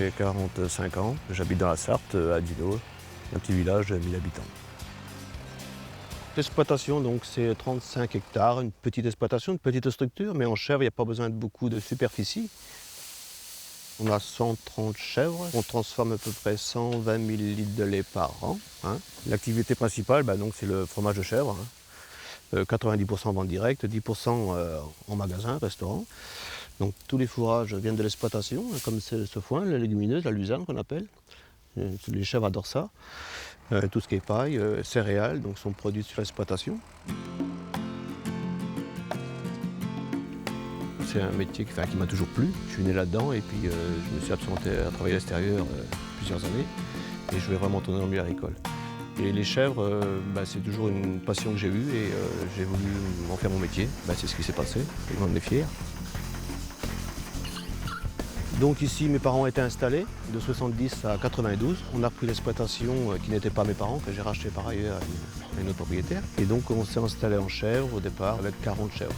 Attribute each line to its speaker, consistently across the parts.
Speaker 1: J'ai 45 ans, j'habite dans la Sarthe, à Dino, un petit village de 1000 habitants. L'exploitation, donc, c'est 35 hectares, une petite exploitation, une petite structure, mais en chèvre, il n'y a pas besoin de beaucoup de superficie. On a 130 chèvres, on transforme à peu près 120 000 litres de lait par an. L'activité principale, donc, c'est le fromage de chèvre. 90% en vente directe, 10% en magasin, restaurant. Donc tous les fourrages viennent de l'exploitation, comme c'est ce foin, la légumineuse, la luzerne qu'on appelle. Les chèvres adorent ça. Tout ce qui est paille, céréales, donc sont produits sur l'exploitation. C'est un métier qui m'a toujours plu. Je suis né là-dedans et puis je me suis absenté à travailler à l'extérieur plusieurs années. Et je voulais vraiment tourner dans le milieu agricole. Et les chèvres, c'est toujours une passion que j'ai eue et j'ai voulu en faire mon métier. C'est ce qui s'est passé, et on en est fiers. Donc ici, mes parents étaient installés de 70 à 92. On a repris l'exploitation qui n'était pas mes parents, que j'ai racheté par ailleurs à une autre propriétaire. Et donc on s'est installé en chèvre au départ avec 40 chèvres.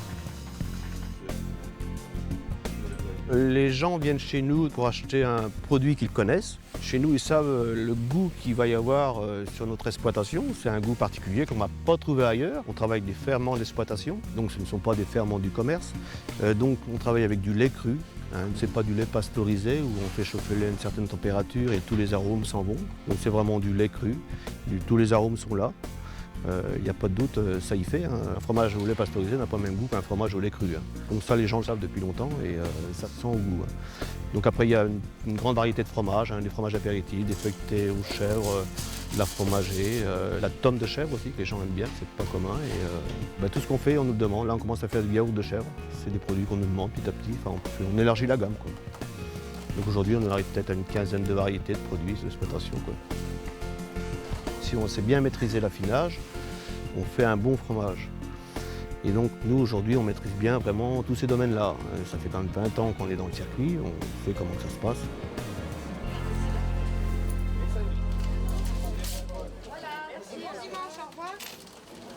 Speaker 1: Les gens viennent chez nous pour acheter un produit qu'ils connaissent. Chez nous, ils savent le goût qu'il va y avoir sur notre exploitation. C'est un goût particulier qu'on ne va pas trouver ailleurs. On travaille avec des ferments d'exploitation, donc ce ne sont pas des ferments du commerce. Donc on travaille avec du lait cru. Ce n'est pas du lait pasteurisé où on fait chauffer le lait à une certaine température et tous les arômes s'en vont. Donc c'est vraiment du lait cru. Tous les arômes sont là. Il n'y a pas de doute, ça y fait. Un fromage au lait pasteurisé n'a pas le même goût qu'un fromage au lait cru. Donc ça, les gens le savent depuis longtemps et ça se sent au goût. Donc après, il y a une grande variété de fromages, des fromages apéritifs, des feuilletés aux chèvres, de la fromagée, la tome de chèvre aussi, que les gens aiment bien, c'est pas commun. Et tout ce qu'on fait, on nous le demande. Là, on commence à faire du yaourt de chèvre. C'est des produits qu'on nous demande petit à petit. On élargit la gamme, quoi. Donc aujourd'hui, on arrive peut-être à une quinzaine de variétés de produits d'exploitation, quoi. Si on sait bien maîtriser l'affinage, on fait un bon fromage. Et donc nous aujourd'hui on maîtrise bien vraiment tous ces domaines-là. Ça fait quand même 20 ans qu'on est dans le circuit, on sait comment ça se passe.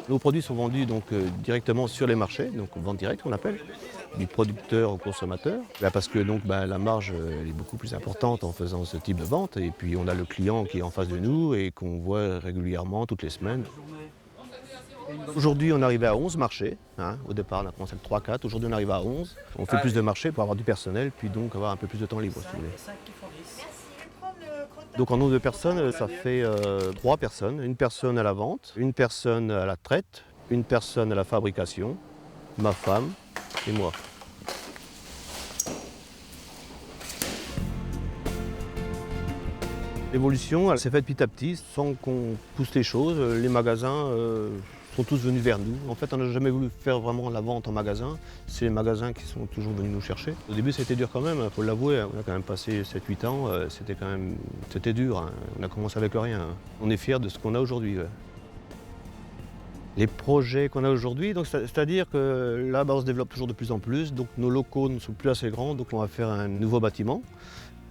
Speaker 1: Nos produits sont vendus donc, directement sur les marchés, donc vente directe qu'on appelle, du producteur au consommateur. Parce que donc, la marge elle est beaucoup plus importante en faisant ce type de vente. Et puis on a le client qui est en face de nous et qu'on voit régulièrement toutes les semaines. Aujourd'hui on est arrivé à 11 marchés. Au départ on a commencé avec 3-4, aujourd'hui on arrive à 11. On fait plus de marchés pour avoir du personnel, puis donc avoir un peu plus de temps libre si vous voulez. Donc en nombre de personnes, ça fait 3 personnes. Une personne à la vente, une personne à la traite, une personne à la fabrication, ma femme et moi. L'évolution, elle s'est faite petit à petit, sans qu'on pousse les choses. Les magasins sont tous venus vers nous. En fait, on n'a jamais voulu faire vraiment la vente en magasin. C'est les magasins qui sont toujours venus nous chercher. Au début, c'était dur quand même, il faut l'avouer. On a quand même passé 7-8 ans, c'était dur. On a commencé avec rien. On est fiers de ce qu'on a aujourd'hui. Les projets qu'on a aujourd'hui, c'est-à-dire que là, on se développe toujours de plus en plus. Donc nos locaux ne sont plus assez grands, donc on va faire un nouveau bâtiment.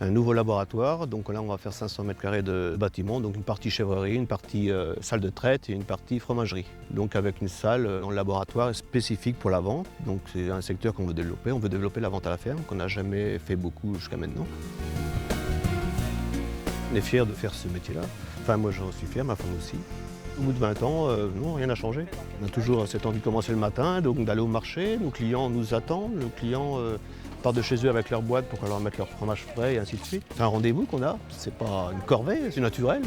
Speaker 1: Un nouveau laboratoire, donc là on va faire 500 mètres carrés de bâtiment, donc une partie chèvrerie, une partie salle de traite et une partie fromagerie. Donc avec une salle dans le laboratoire spécifique pour la vente, donc c'est un secteur qu'on veut développer. On veut développer la vente à la ferme, qu'on n'a jamais fait beaucoup jusqu'à maintenant. On est fiers de faire ce métier-là. Enfin moi j'en suis fier, ma femme aussi. Au bout de 20 ans, non, rien n'a changé. On a toujours cette envie de commencer le matin, donc d'aller au marché, nos clients nous attendent, nos clients partent de chez eux avec leur boîte pour qu'on leur mette leur fromage frais et ainsi de suite. C'est un rendez-vous qu'on a, c'est pas une corvée, c'est naturel.